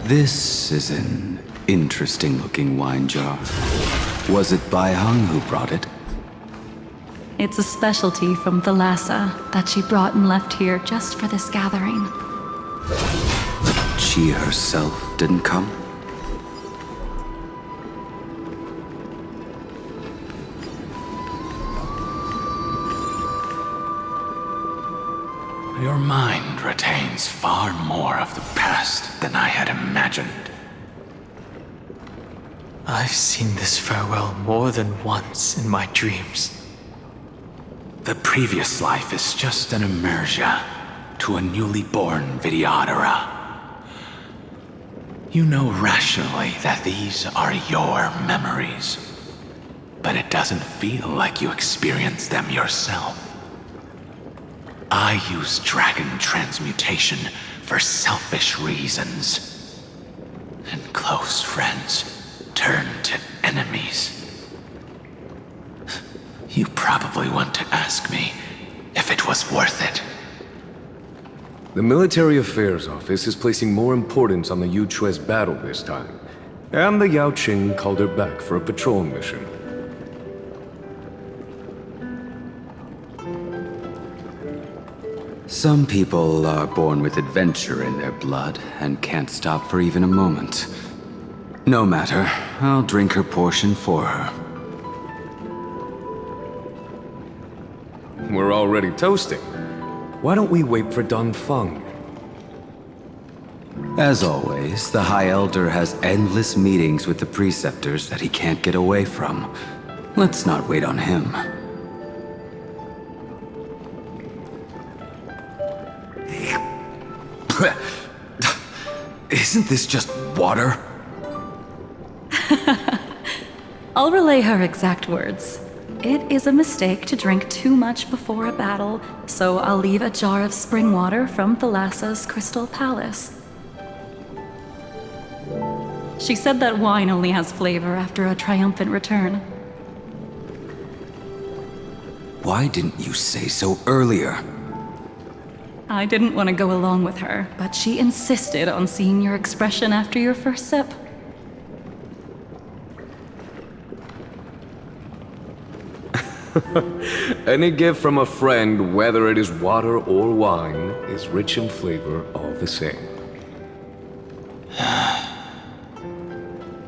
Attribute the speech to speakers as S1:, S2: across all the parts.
S1: This is an interesting-looking wine jar. Was it Bai Hung who brought it?
S2: It's a specialty from Thalassa that she brought and left here just for this gathering.
S1: She herself didn't come?
S3: Your mind retains far more of the past than I had imagined.
S4: I've seen this farewell more than once in my dreams.
S3: The previous life is just an inertia to a newly born Vidyadhara. You know rationally that these are your memories, but it doesn't feel like you experienced them yourself. I use dragon transmutation for selfish reasons, and close friends turn to enemies. You probably want to ask me if it was worth it.
S5: The Military Affairs Office is placing more importance on the Yuchue's battle this time, and the Yao Qing called her back for a patrol mission.
S1: Some people are born with adventure in their blood and can't stop for even a moment. No matter, I'll drink her portion for her.
S5: We're already toasting. Why don't we wait for Dongfeng?
S1: As always, the High Elder has endless meetings with the Preceptors that he can't get away from. Let's not wait on him. Isn't this just water?
S2: I'll relay her exact words. It is a mistake to drink too much before a battle, so I'll leave a jar of spring water from Thalassa's Crystal Palace. She said that wine only has flavor after a triumphant return.
S1: Why didn't you say so earlier?
S2: I didn't want to go along with her, but she insisted on seeing your expression after your first sip.
S5: Any gift from a friend, whether it is water or wine, is rich in flavor all the same.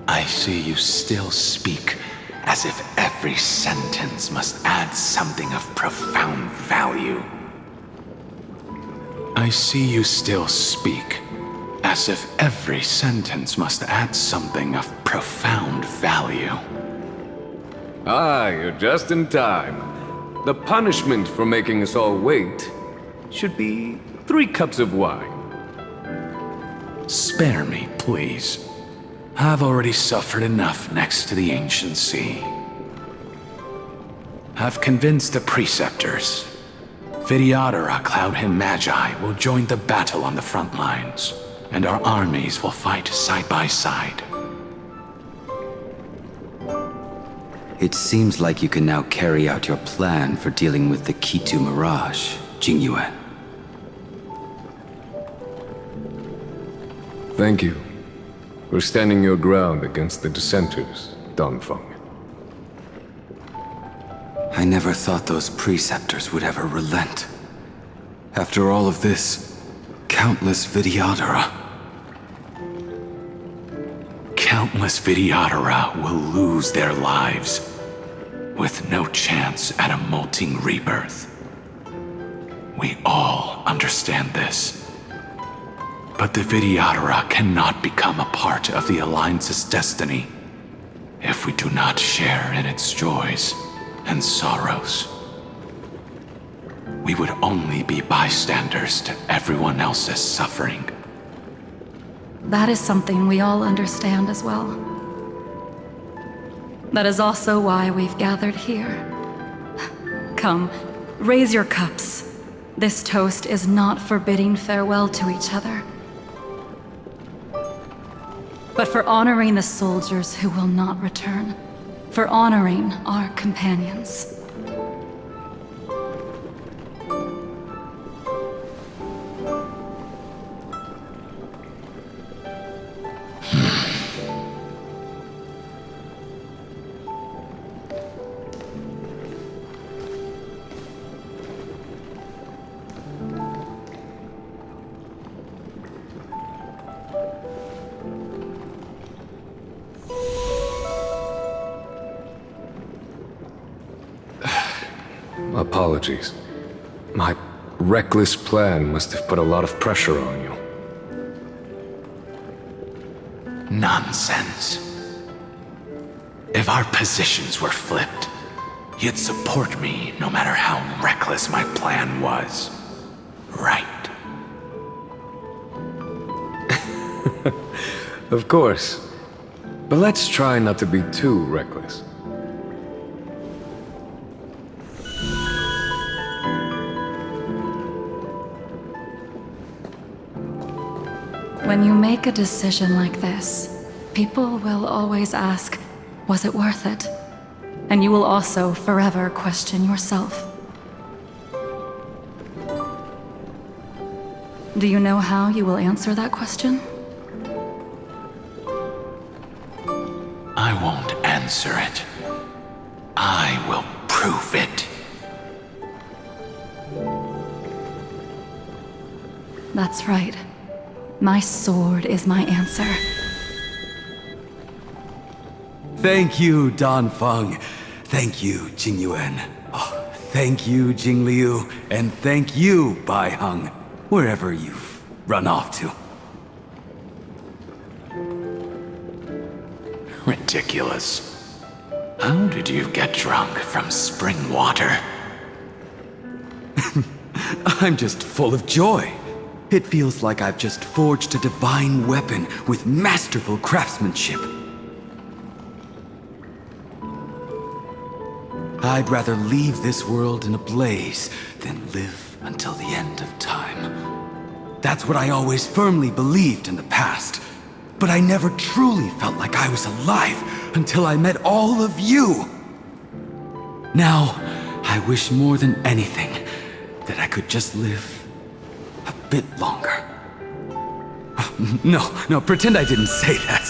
S3: I see you still speak as if every sentence must add something of profound value. I see you still speak as if every sentence must add something of profound value.
S5: Ah, you're just in time. The punishment for making us all wait should be 3 cups of wine.
S3: Spare me, please. I've already suffered enough next to the ancient sea. I've convinced the Preceptors. Vidyadhara Cloudhim Magi will join the battle on the front lines, and our armies will fight side by side.
S1: It seems like you can now carry out your plan for dealing with the Kitu Mirage, Jingyuan.
S5: Thank you for standing your ground against the dissenters, Dongfeng.
S1: I never thought those Preceptors would ever relent. After all of this, countless Vidyadhara.
S3: Countless Vidyadhara will lose their lives, with no chance at a molting rebirth. We all understand this. But the Vidyadhara cannot become a part of the Alliance's destiny if we do not share in its joys and sorrows. We would only be bystanders to everyone else's suffering.
S2: That is something we all understand as well. That is also why we've gathered here. Come, raise your cups. This toast is not for bidding farewell to each other, but for honoring the soldiers who will not return, for honoring our companions.
S5: apologies. My reckless plan must have put a lot of pressure on you.
S3: Nonsense. If our positions were flipped, you'd support me no matter how reckless my plan was. Right?
S5: Of course. But let's try not to be too reckless.
S2: When you make a decision like this, people will always ask, was it worth it? And you will also forever question yourself. Do you know how you will answer that question?
S3: I won't answer it. I will prove it.
S2: That's right. My sword is my answer.
S1: Thank you, Dan Feng. Thank you, Jing Yuan. Oh, thank you, Jing Liu. And thank you, Bai Heng, wherever you've run off to.
S3: Ridiculous. How did you get drunk from spring water?
S1: I'm just full of joy. It feels like I've just forged a divine weapon with masterful craftsmanship. I'd rather leave this world in a blaze than live until the end of time. That's what I always firmly believed in the past. But I never truly felt like I was alive until I met all of you. Now, I wish more than anything that I could just live a bit longer. No, pretend I didn't say that.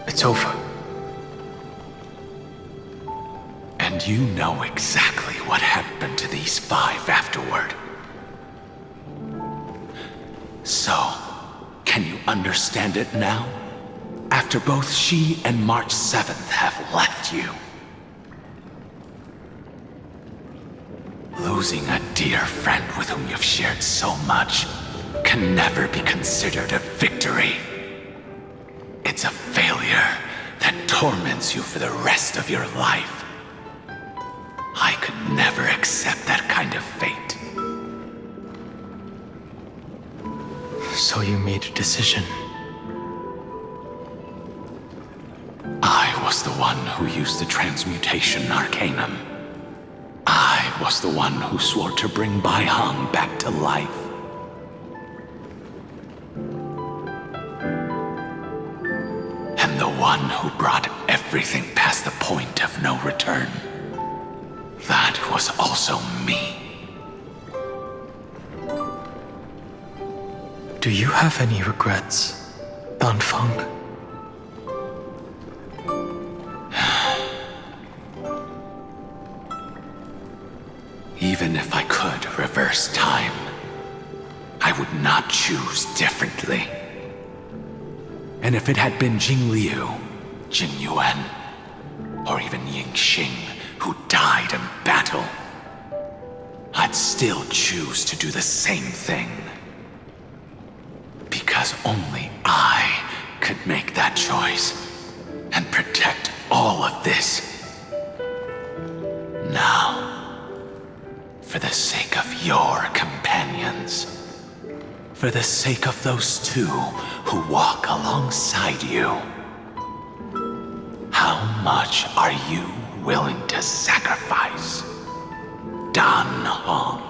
S4: It's over.
S3: And you know exactly what happened to these 5 afterward. So, can you understand it now? After both she and March 7th have left you. Losing a dear friend with whom you've shared so much can never be considered a victory. It's a failure that torments you for the rest of your life. I could never accept that kind of fate.
S4: So you made a decision.
S3: I was the one who used the transmutation arcanum. I was the one who swore to bring Bai Heng back to life. And the one who brought everything past the point of no return. That was also me.
S4: Do you have any regrets, Dan Feng?
S3: Even if I could reverse time, I would not choose differently. And if it had been Jing Liu, Jing Yuan, or even Ying Xing who died in battle, I'd still choose to do the same thing. Because only I could make that choice and protect all of this. Now, for the sake of your companions, for the sake of those 2 who walk alongside you, how much are you willing to sacrifice, Dan Heng?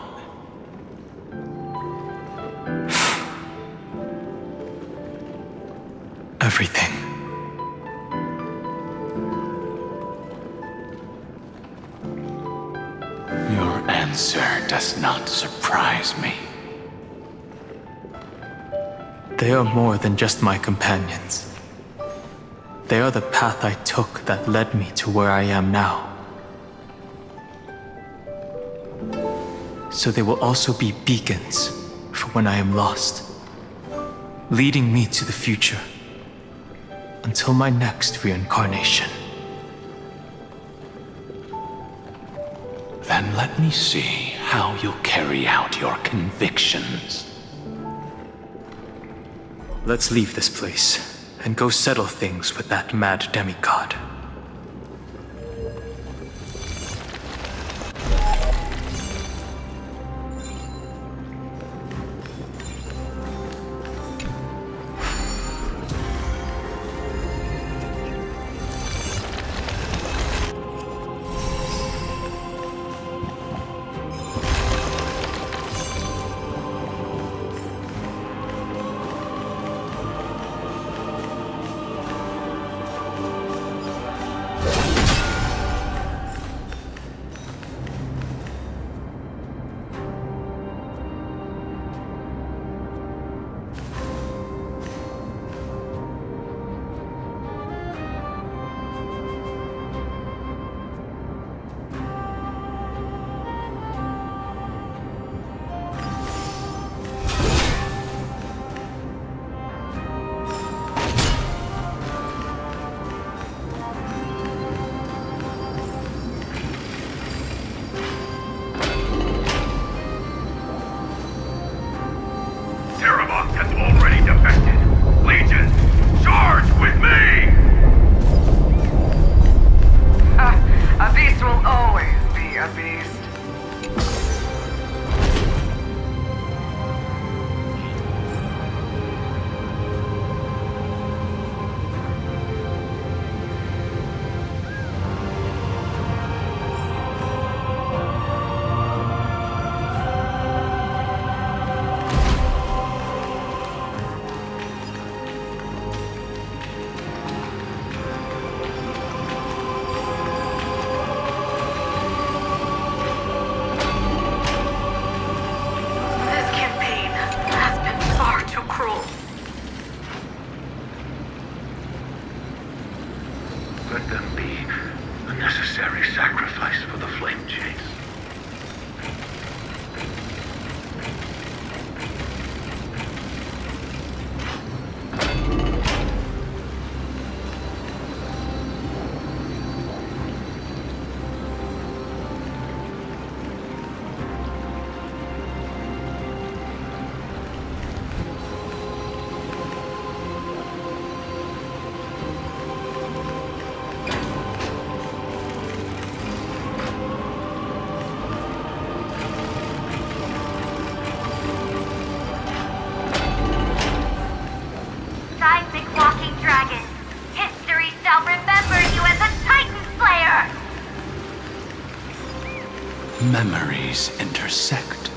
S4: Everything.
S3: Your answer does not surprise me.
S4: They are more than just my companions. They are the path I took that led me to where I am now. so they will also be beacons for when I am lost, leading me to the future until my next reincarnation.
S3: Then let me see how you'll carry out your convictions.
S4: Let's leave this place and go settle things with that mad demigod.
S3: Let them be a necessary sacrifice for the flame chase. Memories intersect.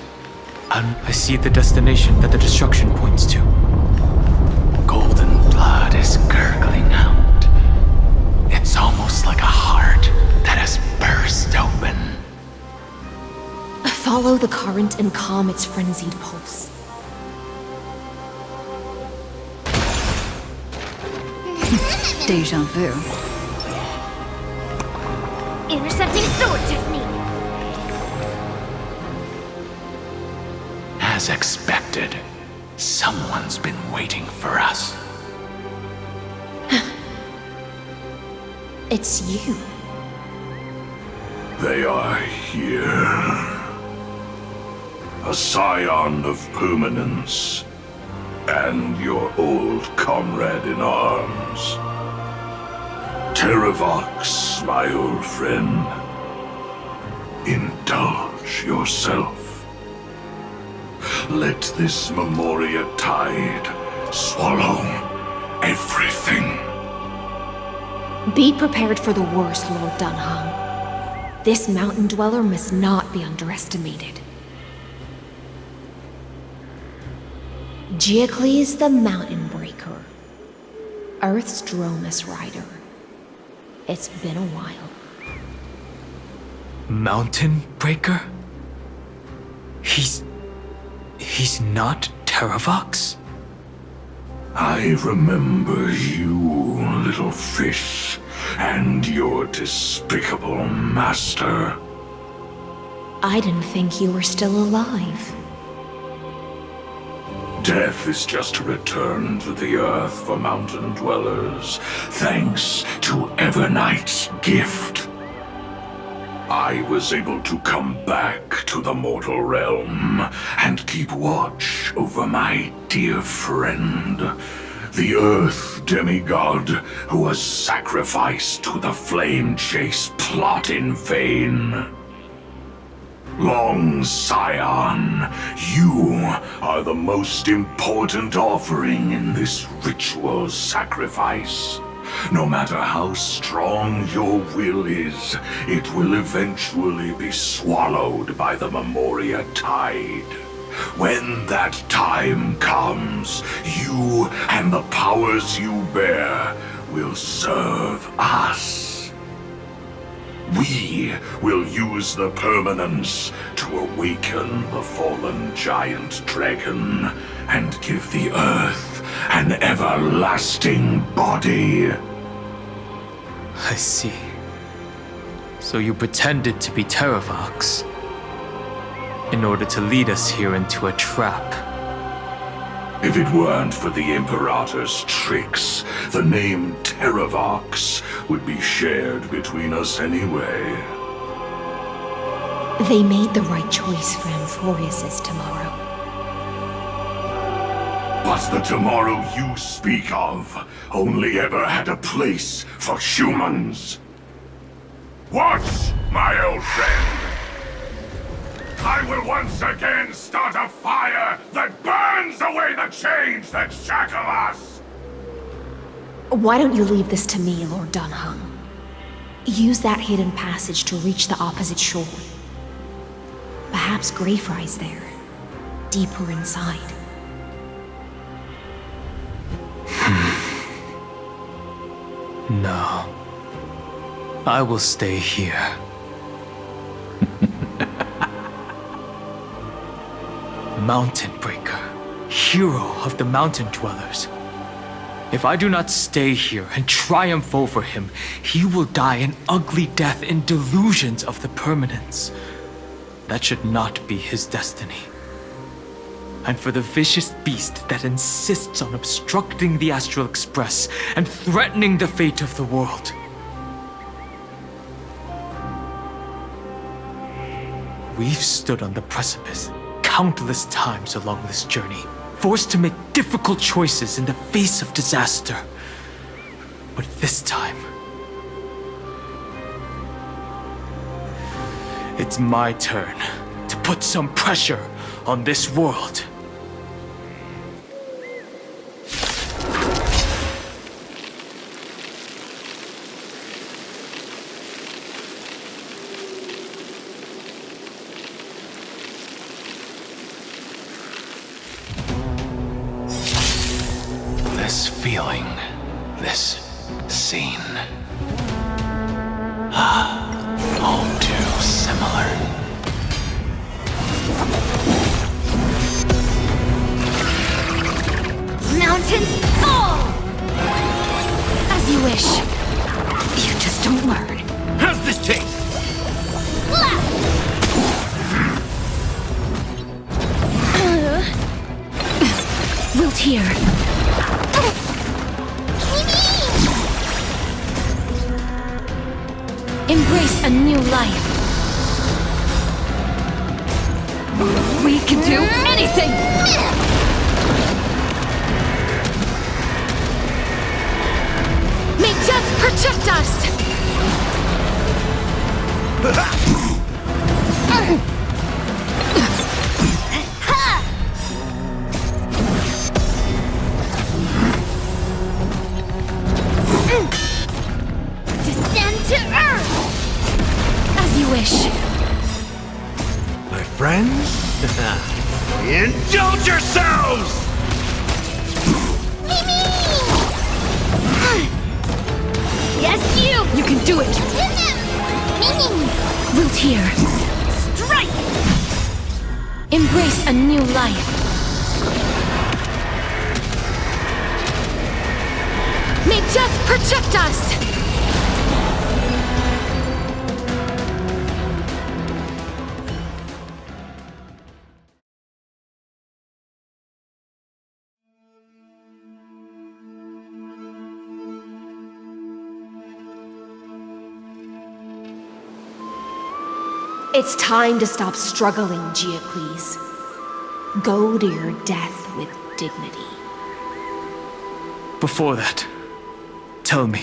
S4: I see the destination that the destruction points to.
S3: Golden blood is gurgling out. It's almost like a heart that has burst open.
S6: Follow the current and calm its frenzied pulse.
S2: Deja vu.
S6: Intercepting sword technique!
S3: As expected, someone's been waiting for us.
S6: It's you.
S7: They are here. A scion of permanence, and your old comrade in arms. Terravox, my old friend. Indulge yourself. Let this Memoria tide swallow everything.
S6: Be prepared for the worst, Lord Dunham. This mountain dweller must not be underestimated. Giacles the Mountain Breaker. Earth's Dromus Rider. It's been a while.
S4: Mountain Breaker? He's not Terravox?
S7: I remember you, little fish, and your despicable master.
S6: I didn't think you were still alive.
S7: Death is just a return to the earth for mountain dwellers, thanks to Evernight's gift. I was able to come back to the mortal realm and keep watch over my dear friend, the Earth demigod who was sacrificed to the flame chase plot in vain. Long Scion, you are the most important offering in this ritual sacrifice. No matter how strong your will is, it will eventually be swallowed by the Memoria Tide. When that time comes, you and the powers you bear will serve us. We will use the permanence to awaken the fallen giant dragon and give the earth an everlasting body.
S4: I see. So you pretended to be Terravox in order to lead us here into a trap.
S7: If it weren't for the Imperator's tricks, the name Terravox would be shared between us anyway.
S6: They made the right choice for Amphorius's tomorrow.
S7: But the tomorrow you speak of only ever had a place for humans. Watch, my old friend! I will once again start a fire that burns away the chains that shackle us!
S6: Why don't you leave this to me, Lord Dunhung? Use that hidden passage to reach the opposite shore. Perhaps Greyfry's there, deeper inside.
S4: No. I will stay here. Mountain Breaker, hero of the mountain dwellers. If I do not stay here and triumph over him, he will die an ugly death in delusions of the permanence. That should not be his destiny. And for the vicious beast that insists on obstructing the Astral Express and threatening the fate of the world. We've stood on the precipice countless times along this journey, forced to make difficult choices in the face of disaster. But this time, it's my turn to put some pressure on this world.
S3: This feeling, this scene. All too similar.
S6: Mountains fall! As you wish.
S2: You just don't learn.
S8: How's this taste?
S2: Wilt here.
S6: Embrace a new life.
S2: We can do anything!
S6: May death protect us! Descend to Earth! As you wish.
S8: My friends? Indulge yourselves!
S6: Yes, you!
S2: You can do it!
S6: Wilt here. Strike! Embrace a new life. May death protect us! It's time to stop struggling, Geocles. Go to your death with dignity.
S4: Before that, tell me,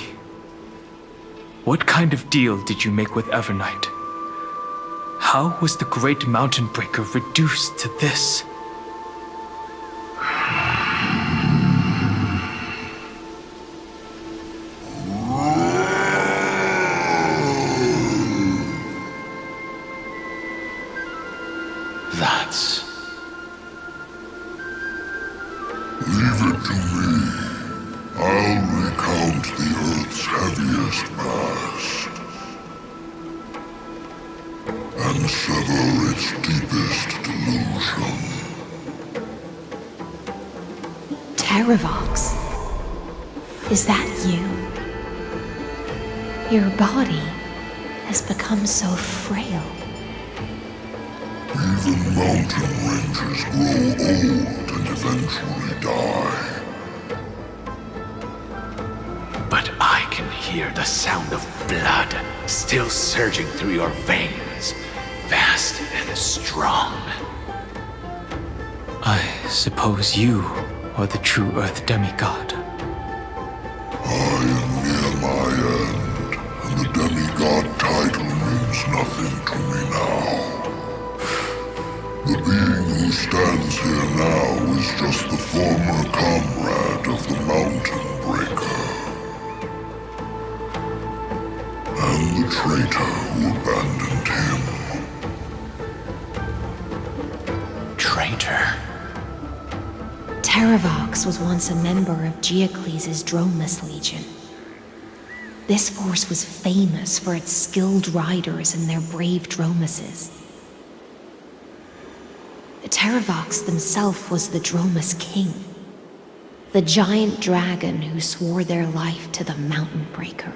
S4: what kind of deal did you make with Evernight? How was the Great Mountain Breaker reduced to this?
S7: Leave it to me. I'll recount the Earth's heaviest past and sever its deepest delusion.
S6: Terravox, is that you? Your body has become so frail.
S7: Even mountain ranges grow old and eventually die.
S3: But I can hear the sound of blood still surging through your veins, fast and strong.
S4: I suppose you are the true Earth demigod.
S7: I am near my end, and the demigod title means nothing to me now. The being who stands here now is just the former comrade of the Mountain Breaker. And the traitor who abandoned him.
S3: Traitor?
S6: Terravox was once a member of Geocles' Dromus Legion. This force was famous for its skilled riders and their brave Dromuses. Terravox himself was the Dromus King, the giant dragon who swore their life to the Mountain Breaker.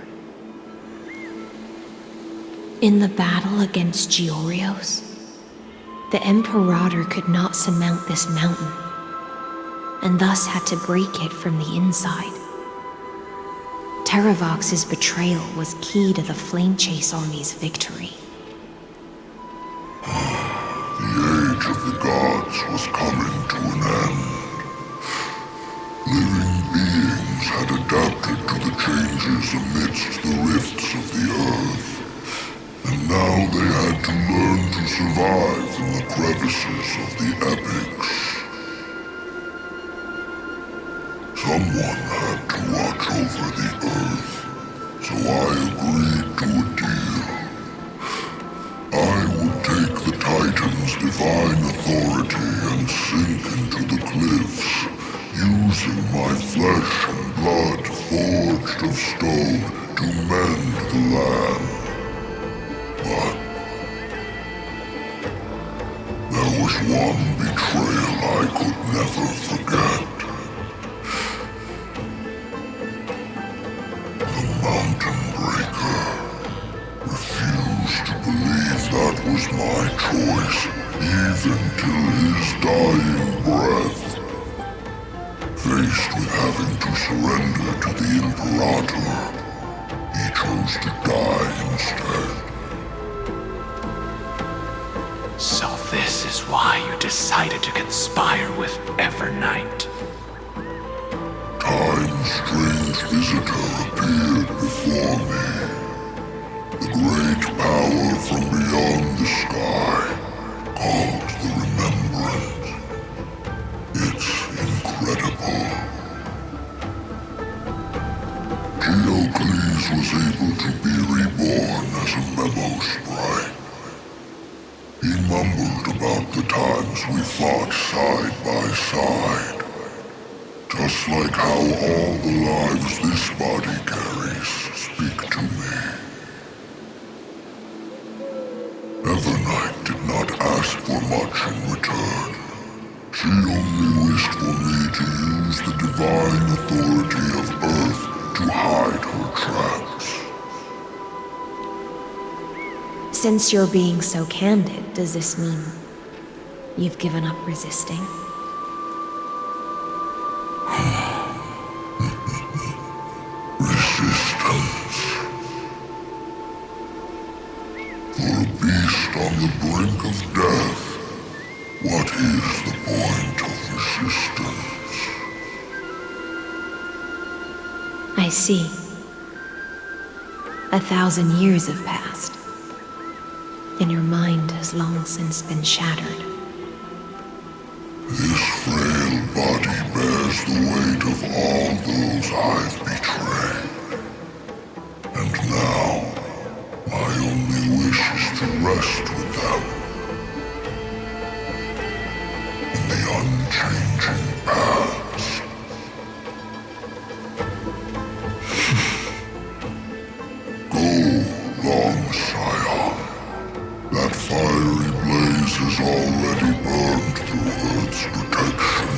S6: In the battle against Georios, the Imperator could not surmount this mountain, and thus had to break it from the inside. Terravox's betrayal was key to the Flamechase army's victory.
S7: The age of the gods was coming to an end. Living beings had adapted to the changes amidst the rifts of the earth, and now they had to learn to survive in the crevices of the epics. Someone had to watch over the earth, so I agreed to a deal. I would take the Titan's divine authority and sink into the cliffs, using my flesh and blood forged of stone to mend the land. But there was one betrayal I could never forget. The Mountain Breaker refused to believe that was my choice, even till his dying breath. Faced with having to surrender to the Imperator, he chose to die instead.
S3: So this is why you decided to conspire with Evernight.
S7: Time's strange visitor appeared before me. The great power from beyond the sky, called the Remembrance. It's incredible. Geocles was able to be reborn as a memo sprite. He mumbled about the times we fought side by side. Just like how all the lives this body carries speak to me. Evernight did not ask for much in return. She only wished for me to use the divine authority of Earth to hide her tracks.
S6: Since you're being so candid, does this mean you've given up resisting?
S7: Resistance. For a beast on the
S6: see. 1,000 years have passed, and your mind has long since been shattered.
S7: This frail body bears the weight of all those I've betrayed. And now, my only wish is to rest with them. In the unchanging past. Go, long Scion. That fiery blaze has already burned through Earth's protection,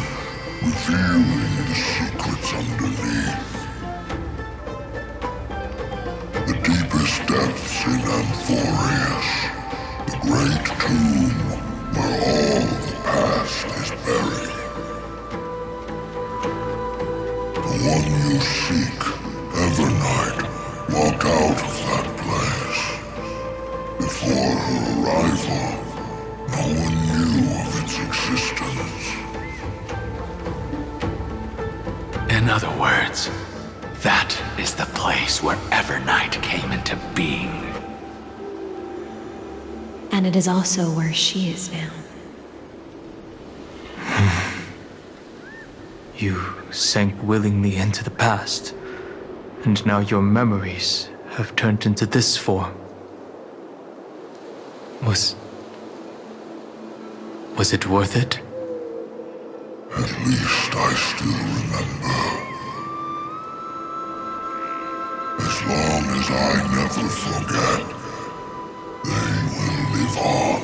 S7: revealing the secrets underneath. The deepest depths in Amphorius, the great tomb where all the past is buried. The one you seek, Evernight, walked out of that place. Before her arrival, no one knew of its existence.
S3: In other words, that is the place where Evernight came into being.
S6: And it is also where she is now.
S4: You sank willingly into the past, and now your memories have turned into this form. Was it worth it?
S7: At least I still remember. As long as I never forget, they will live on.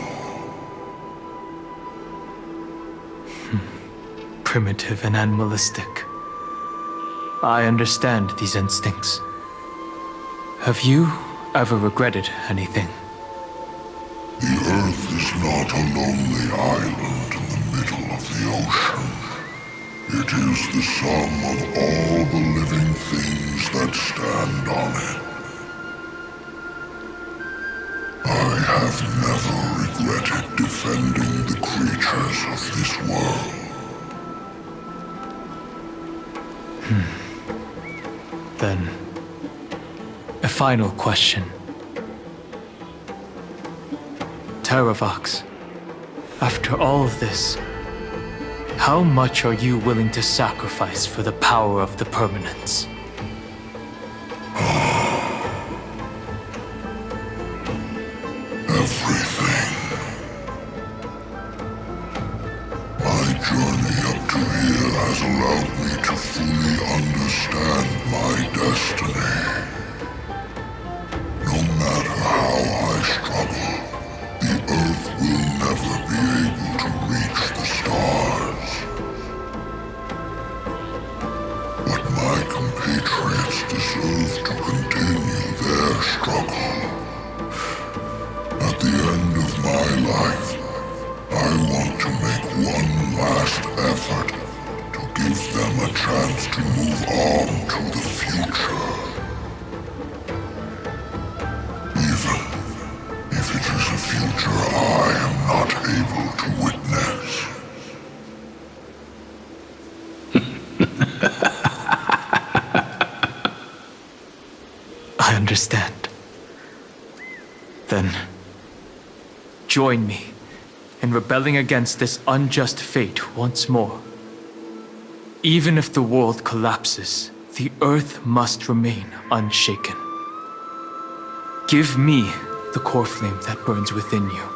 S4: Primitive and animalistic. I understand these instincts. Have you ever regretted anything?
S7: The Earth is not a lonely island in the middle of the ocean. It is the sum of all the living things that stand on it. I have never regretted defending the creatures of this world.
S4: Then, a final question. Terravox, after all of this, how much are you willing to sacrifice for the power of the permanence?
S7: Everything. My journey up to here has allowed me to fully understand my destiny. No matter how I struggle, the Earth will never be able to reach the stars. But my compatriots deserve to continue their struggle. At the end of my life, I want to make one last effort to give them a chance to move on to the future. Even if it is a future I am not able to witness.
S4: I understand. Then, join me in rebelling against this unjust fate once more. Even if the world collapses, the Earth must remain unshaken. Give me the core flame that burns within you,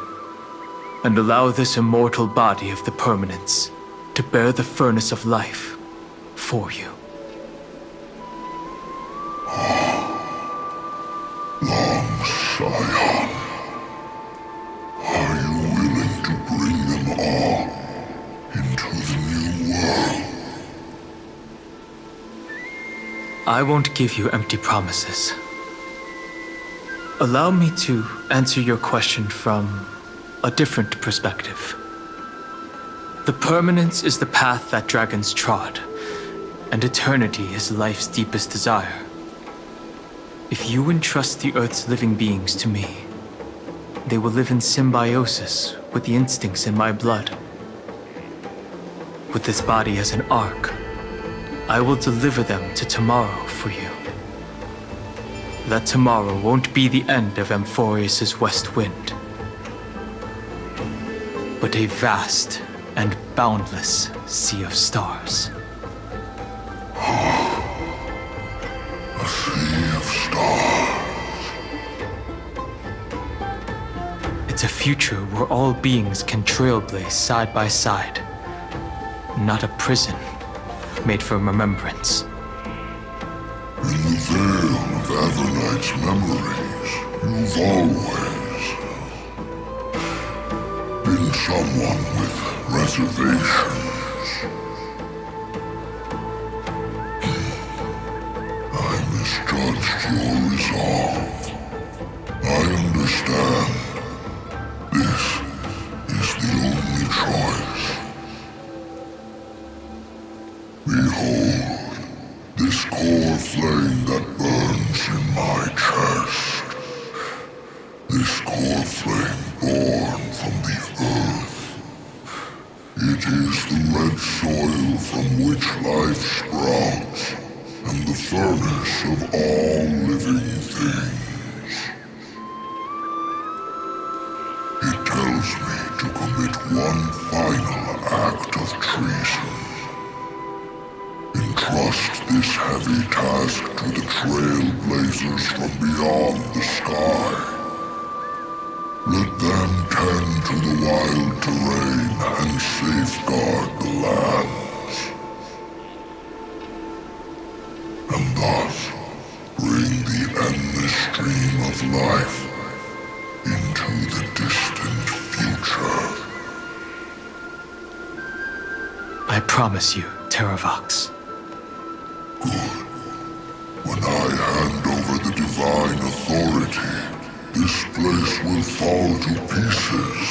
S4: and allow this immortal body of the permanence to bear the furnace of life for you.
S7: Long Scion, are you willing to bring them all into the new world?
S4: I won't give you empty promises. Allow me to answer your question from a different perspective. The permanence is the path that dragons trod, and eternity is life's deepest desire. If you entrust the Earth's living beings to me, they will live in symbiosis with the instincts in my blood. With this body as an ark, I will deliver them to tomorrow for you. that tomorrow won't be the end of Amphorius' west wind, but a vast and boundless sea of stars.
S7: A sea of stars.
S4: It's a future where all beings can trailblaze side by side, not a prison made for remembrance.
S7: In the veil of Evernight's memories, you've always been someone with reservations. I misjudged your resolve. I understand. This is the only choice. Behold, this core flame that burns in my chest. This core flame born from the earth. It is the red soil from which life sprouts, and the furnace of all living things. It tells me to commit one final act of treason. Entrust this heavy task to the Trailblazers from beyond the sky. Let them tend to the wild terrain and safeguard the lands. And thus bring the endless stream of life into the distant future.
S4: I promise you, Terravox.
S7: Good. When I hand over the divine authority, this place will fall to pieces.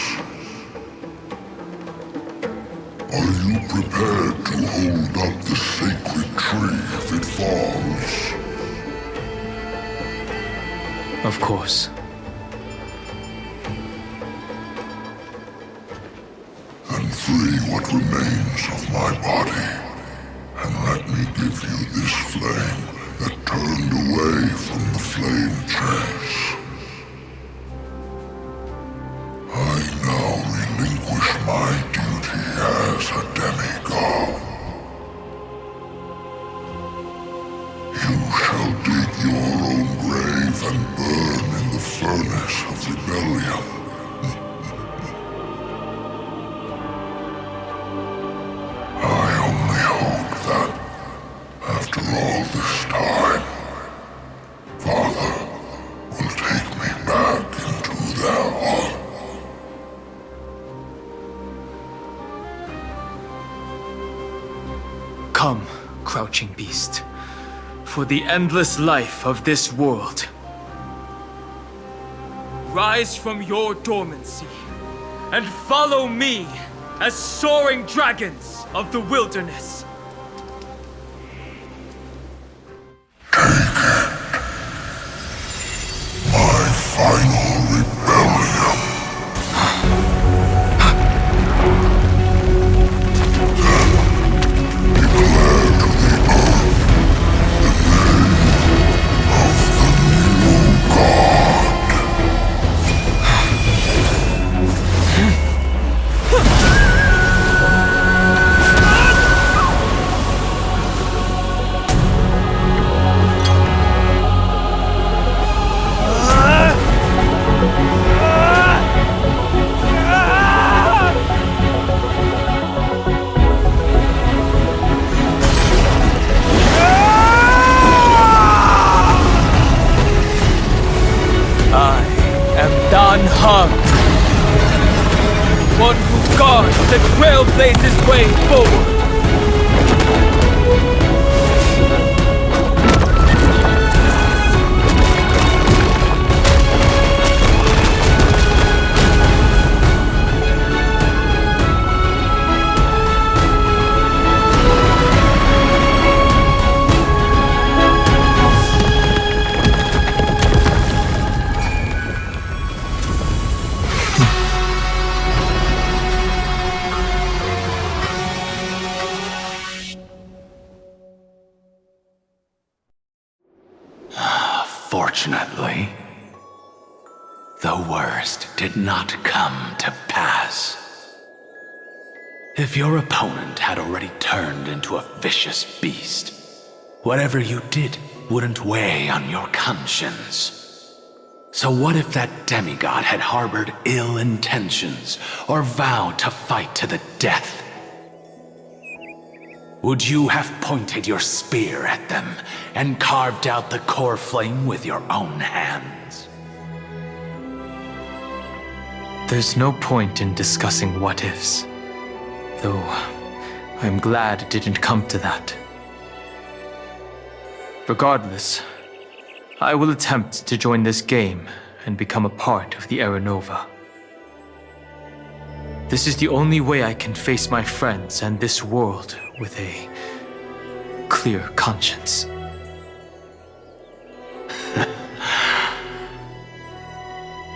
S7: Are you prepared to hold up the sacred tree if it falls?
S4: Of course.
S7: Then free what remains of my body, and let me give you this flame that turned away from the flame chase. I now relinquish my duty as a demigod. You shall dig your own grave and burn in the furnace of rebellion. I only hope that, after all this time, Father will take me back into their heart.
S4: Come, crouching beast, for the endless life of this world. Rise from your dormancy and follow me as soaring dragons of the wilderness.
S7: My final rebellion. Then declare to the earth the name of the new god.
S4: Unhung. One who guards the Trailblaze's way forward.
S3: Unfortunately, the worst did not come to pass. If your opponent had already turned into a vicious beast, whatever you did wouldn't weigh on your conscience. So what if that demigod had harbored ill intentions or vowed to fight to the death? Would you have pointed your spear at them and carved out the core flame with your own hands?
S4: There's no point in discussing what-ifs. Though, I'm glad it didn't come to that. Regardless, I will attempt to join this game and become a part of the Era Nova. This is the only way I can face my friends and this world with a clear conscience.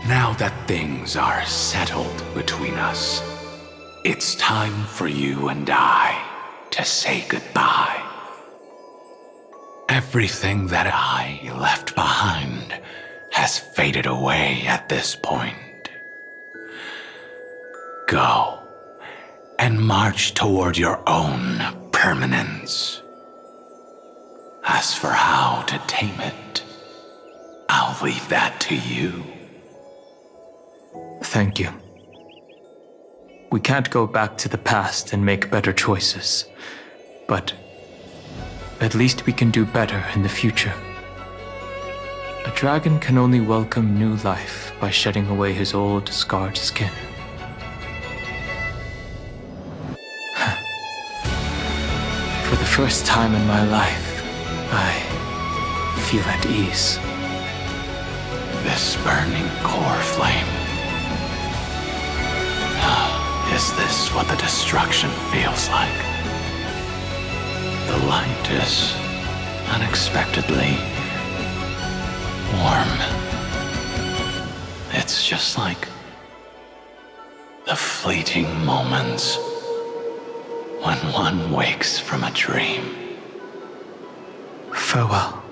S3: Now that things are settled between us, it's time for you and I to say goodbye. Everything that I left behind has faded away at this point. Go and march toward your own permanence. As for how to tame it, I'll leave that to you.
S4: Thank you. We can't go back to the past and make better choices, but at least we can do better in the future. A dragon can only welcome new life by shedding away his old, scarred skin. For the first time in my life, I feel at ease.
S3: This burning core flame. Is this what the destruction feels like? The light is unexpectedly warm. It's just like the fleeting moments when one wakes from a dream.
S4: Farewell,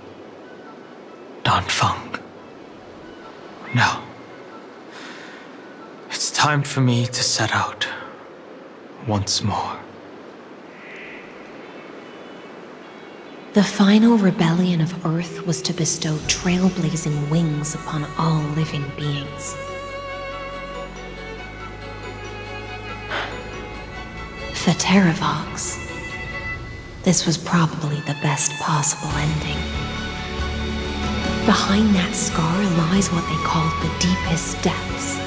S4: Danfeng. Now, it's time for me to set out once more.
S6: The final rebellion of Earth was to bestow trailblazing wings upon all living beings. The Terravox. This was probably the best possible ending. Behind that scar lies what they called the deepest depths.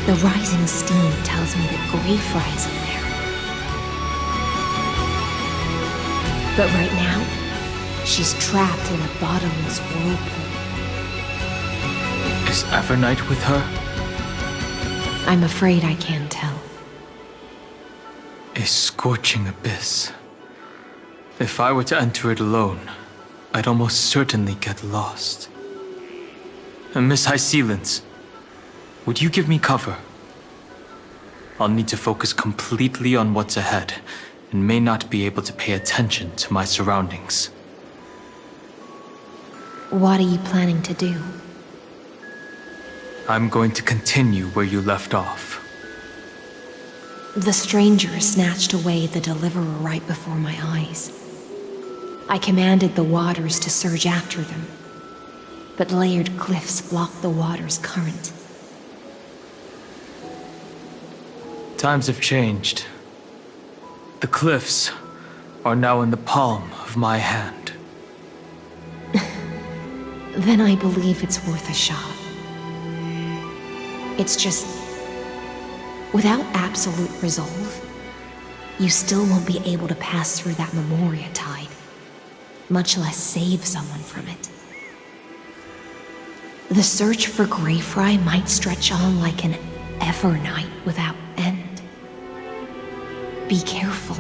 S6: The rising steam tells me that Greyfry is in there. But right now, she's trapped in a bottomless whirlpool.
S4: Is Evernight with her?
S6: I'm afraid I can't tell.
S4: A scorching abyss. If I were to enter it alone, I'd almost certainly get lost. And Miss High Sealants, would you give me cover? I'll need to focus completely on what's ahead, and may not be able to pay attention to my surroundings.
S6: What are you planning to do?
S4: I'm going to continue where you left off.
S6: The stranger snatched away the deliverer right before my eyes. I commanded the waters to surge after them, but layered cliffs blocked the water's current.
S4: Times have changed. The cliffs are now in the palm of my hand.
S6: Then I believe it's worth a shot. It's just, without absolute resolve, you still won't be able to pass through that Memoria tide, much less save someone from it. The search for Greyfry might stretch on like an Evernight without end. Be careful.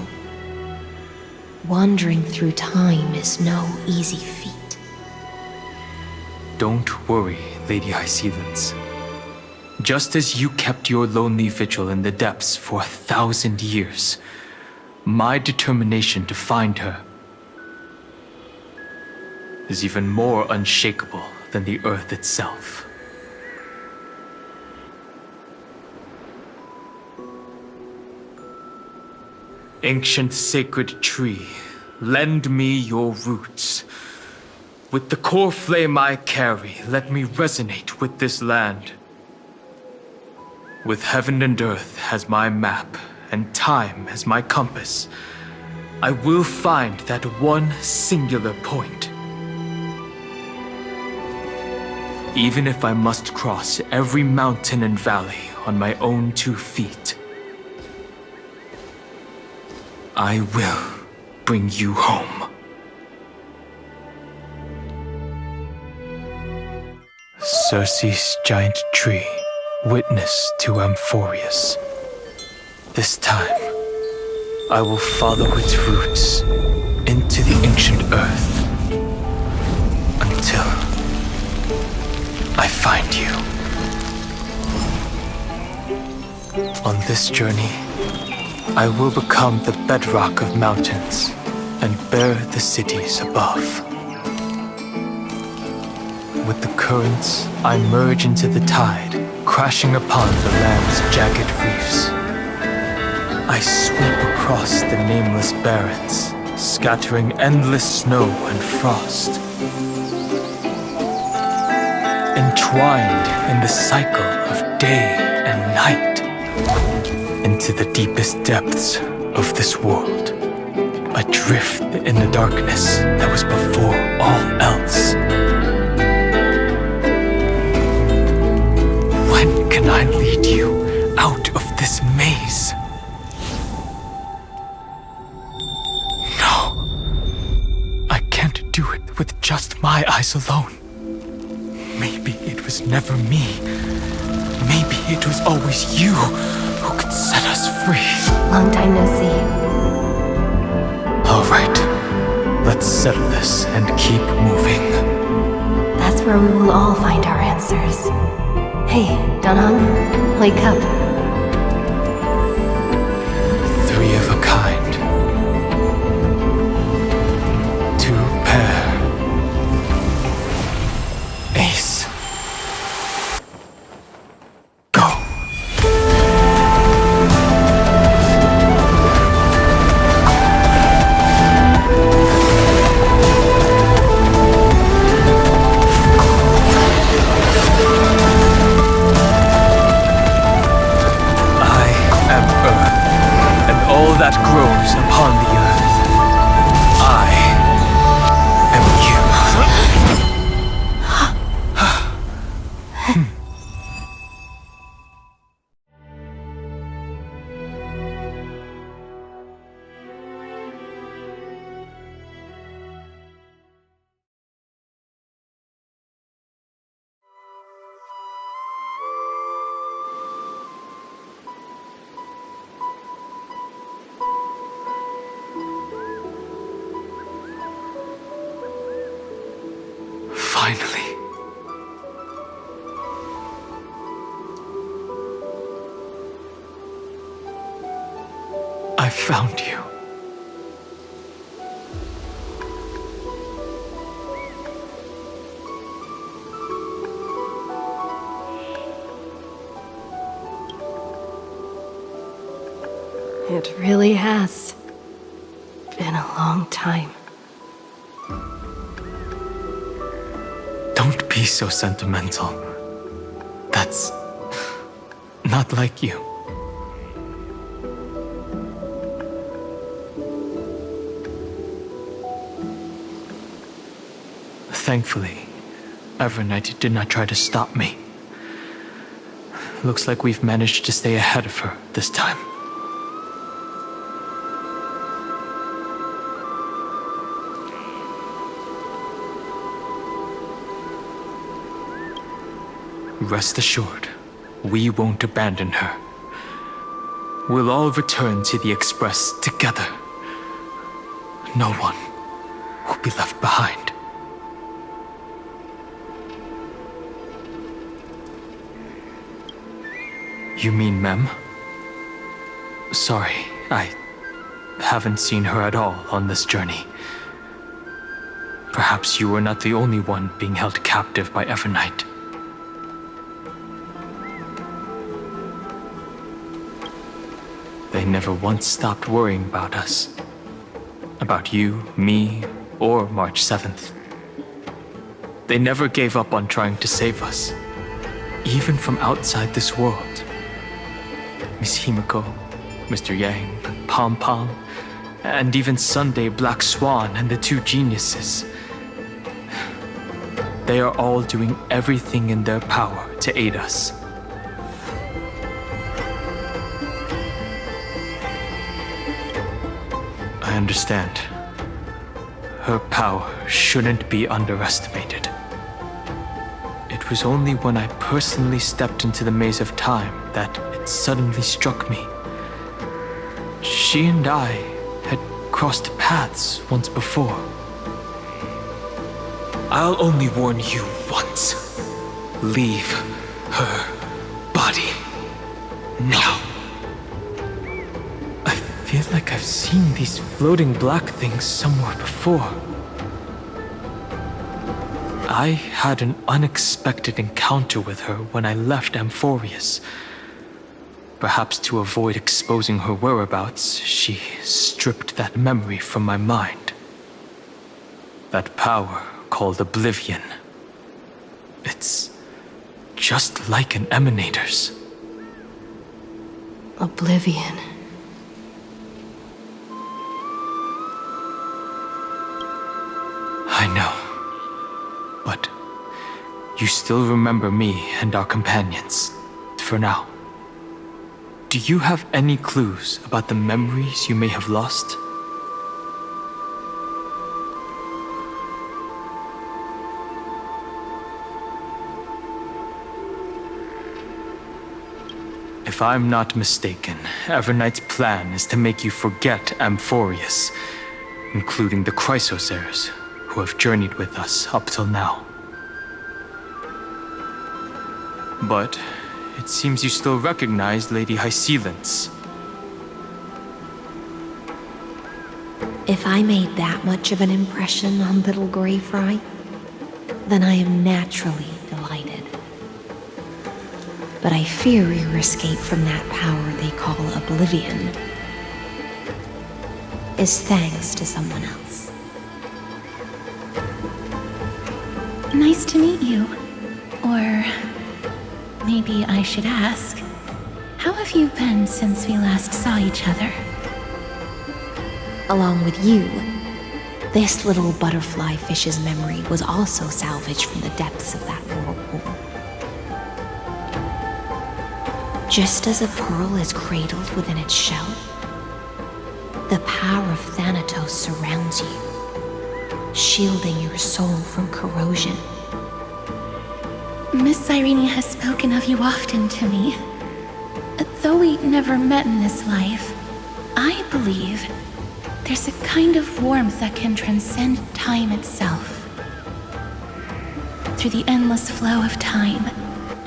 S6: Wandering through time is no easy feat.
S4: Don't worry, Lady High Sealants. Just as you kept your lonely vigil in the depths for 1,000 years, my determination to find her is even more unshakable than the earth itself. Ancient sacred tree, lend me your roots. With the core flame I carry, let me resonate with this land. With heaven and earth as my map, and time as my compass, I will find that one singular point. Even if I must cross every mountain and valley on my own 2 feet, I will bring you home. Circe's giant tree, witness to Amphorius. This time, I will follow its roots into the ancient earth until I find you. On this journey, I will become the bedrock of mountains and bear the cities above. With the currents, I merge into the tide, crashing upon the land's jagged reefs. I sweep across the nameless barrens, scattering endless snow and frost. Entwined in the cycle of day and night, into the deepest depths of this world, adrift in the darkness that was before all else. When can I lead you out of this maze? No, I can't do it with just my eyes alone. Maybe it was never me. Maybe it was always you who could set us free.
S6: Long time no see.
S4: All right, let's settle this and keep moving.
S6: That's where we will all find our answers. Hey, Danhong, wake up.
S4: 3 of a kind. 2 pair. Ace. Go. That grows upon the earth. I am you. Finally. I found you.
S6: It really has been a long time.
S4: Don't be so sentimental. That's not like you. Thankfully, Evernight did not try to stop me. Looks like we've managed to stay ahead of her this time. Rest assured, we won't abandon her. We'll all return to the Express together. No one will be left behind. You mean Mem? Sorry, I haven't seen her at all on this journey. Perhaps you were not the only one being held captive by Evernight. They never once stopped worrying about us. About you, me, or March 7th. They never gave up on trying to save us, even from outside this world. Miss Himiko, Mr. Yang, Pom Pom, and even Sunday Black Swan and the two geniuses. They are all doing everything in their power to aid us. I understand. Her power shouldn't be underestimated. It was only when I personally stepped into the maze of time that it suddenly struck me. She and I had crossed paths once before. I'll only warn you once. Leave her body now. I feel like I've seen these floating black things somewhere before. I had an unexpected encounter with her when I left Amphorius. Perhaps to avoid exposing her whereabouts, she stripped that memory from my mind. That power called Oblivion. It's just like an emanator's.
S6: Oblivion.
S4: I know. But you still remember me and our companions, for now. Do you have any clues about the memories you may have lost? If I'm not mistaken, Evernight's plan is to make you forget Amphorius, including the Chrysosairs, who have journeyed with us up till now. But it seems you still recognize Lady Hycelence.
S6: If I made that much of an impression on little Grey Fry, then I am naturally delighted. But I fear your escape from that power they call Oblivion is thanks to someone else.
S9: Nice to meet you. Or maybe I should ask, how have you been since we last saw each other?
S6: Along with you, this little butterfly fish's memory was also salvaged from the depths of that whirlpool. Just as a pearl is cradled within its shell, the power of Thanatos surrounds you, shielding your soul from corrosion.
S9: Miss Irene has spoken of you often to me. Though we never met in this life, I believe there's a kind of warmth that can transcend time itself. Through the endless flow of time,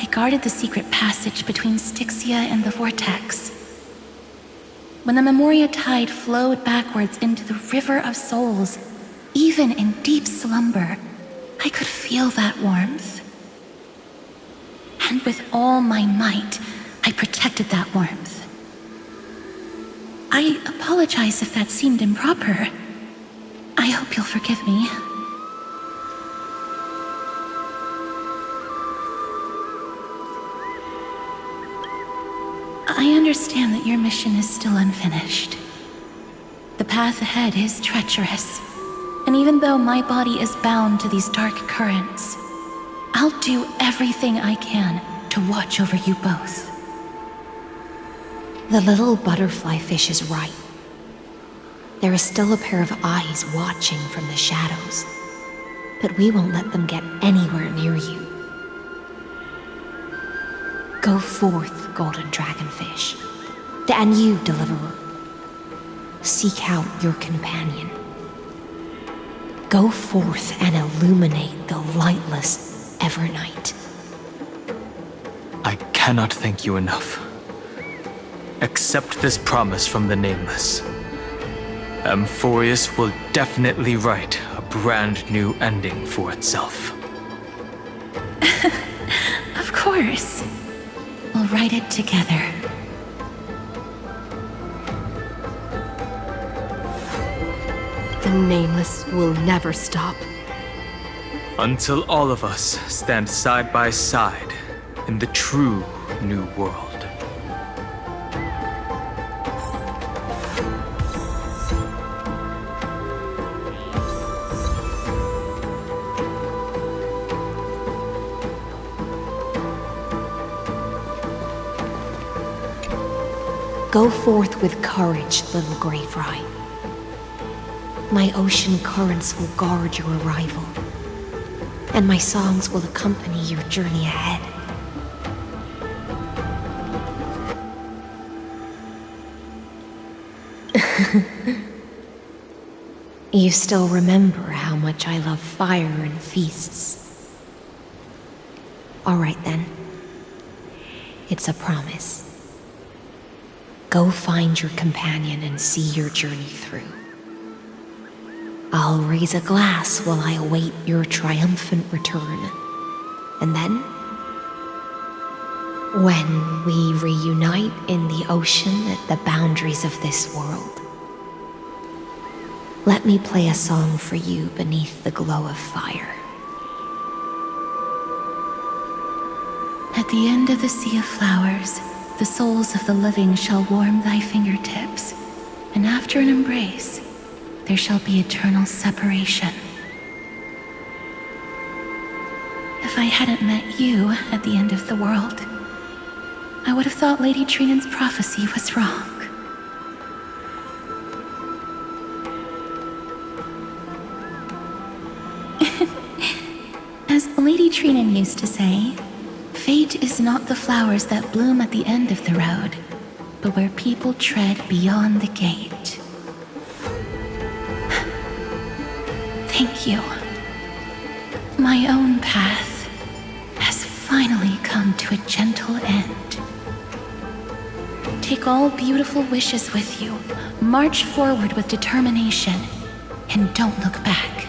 S9: I guarded the secret passage between Styxia and the Vortex. When the Memoria tide flowed backwards into the River of Souls, even in deep slumber, I could feel that warmth. And with all my might, I protected that warmth. I apologize if that seemed improper. I hope you'll forgive me. I understand that your mission is still unfinished. The path ahead is treacherous, and even though my body is bound to these dark currents, I'll do everything I can to watch over you both.
S6: The little butterfly fish is right. There is still a pair of eyes watching from the shadows, but we won't let them get anywhere near you. Go forth, golden dragonfish, and you, deliverer. Seek out your companion. Go forth and illuminate the lightless Evernight.
S4: I cannot thank you enough. Accept this promise from the Nameless. Amphorius will definitely write a brand new ending for itself.
S9: Of course. We'll write it together.
S6: The Nameless will never stop.
S4: Until all of us stand side by side in the true new world.
S6: Go forth with courage, little Grey Fry. My ocean currents will guard your arrival, and my songs will accompany your journey ahead. You still remember how much I love fire and feasts. All right then. It's a promise. Go find your companion and see your journey through. I'll raise a glass while I await your triumphant return. And then, when we reunite in the ocean at the boundaries of this world, let me play a song for you beneath the glow of fire.
S9: At the end of the sea of flowers, the souls of the living shall warm thy fingertips, and after an embrace, there shall be eternal separation. If I hadn't met you at the end of the world, I would have thought Lady Trinan's prophecy was wrong. As Lady Trinan used to say, fate is not the flowers that bloom at the end of the road, but where people tread beyond the gate. Thank you. My own path has finally come to a gentle end. Take all beautiful wishes with you, march forward with determination, and don't look back.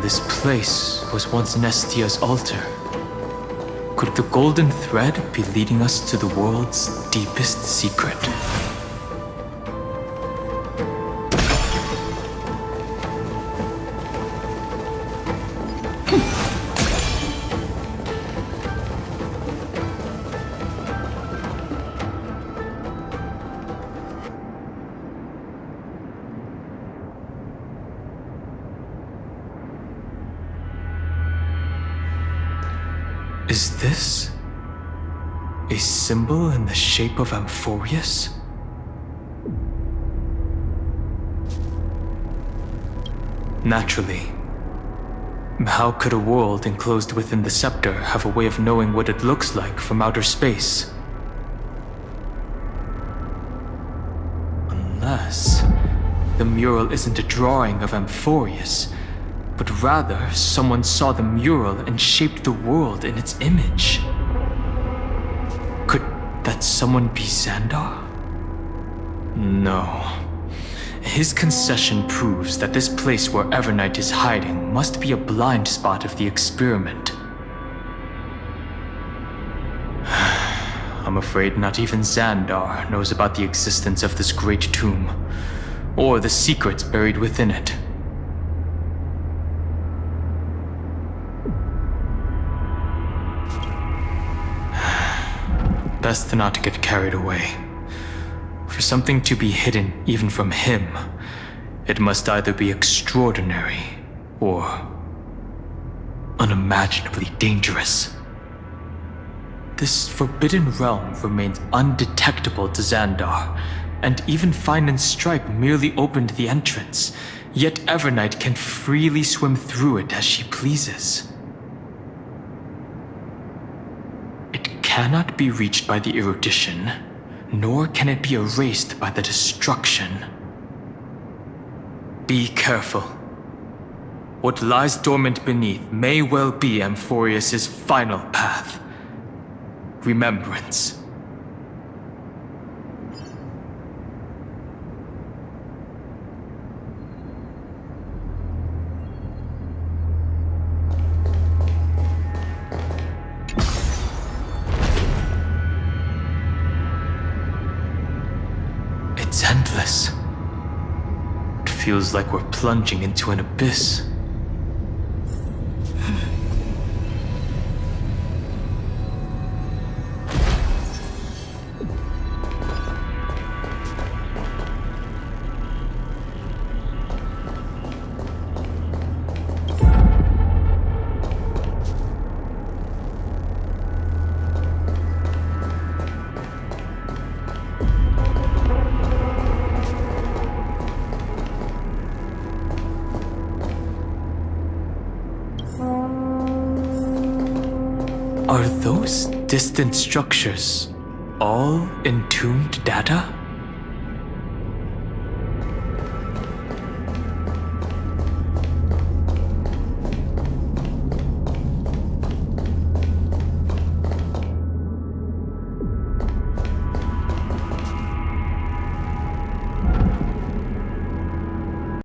S4: This place was once Nestia's altar. Could the golden thread be leading us to the world's deepest secret? Is this a symbol in the shape of Amphorius? Naturally. How could a world enclosed within the scepter have a way of knowing what it looks like from outer space? Unless the mural isn't a drawing of Amphorius, but rather someone saw the mural and shaped the world in its image. Could that someone be Xandar? No. His concession proves that this place where Evernight is hiding must be a blind spot of the experiment. I'm afraid not even Xandar knows about the existence of this great tomb, or the secrets buried within it. Best not to get carried away. For something to be hidden even from him, it must either be extraordinary or unimaginably dangerous. This forbidden realm remains undetectable to Xandar, and even Fine and Stripe merely opened the entrance, yet Evernight can freely swim through it as she pleases. Cannot be reached by the erudition, nor can it be erased by the destruction. Be careful. What lies dormant beneath may well be Amphorius' final path. Remembrance. It's endless. It feels like we're plunging into an abyss. Are those distant structures all entombed data?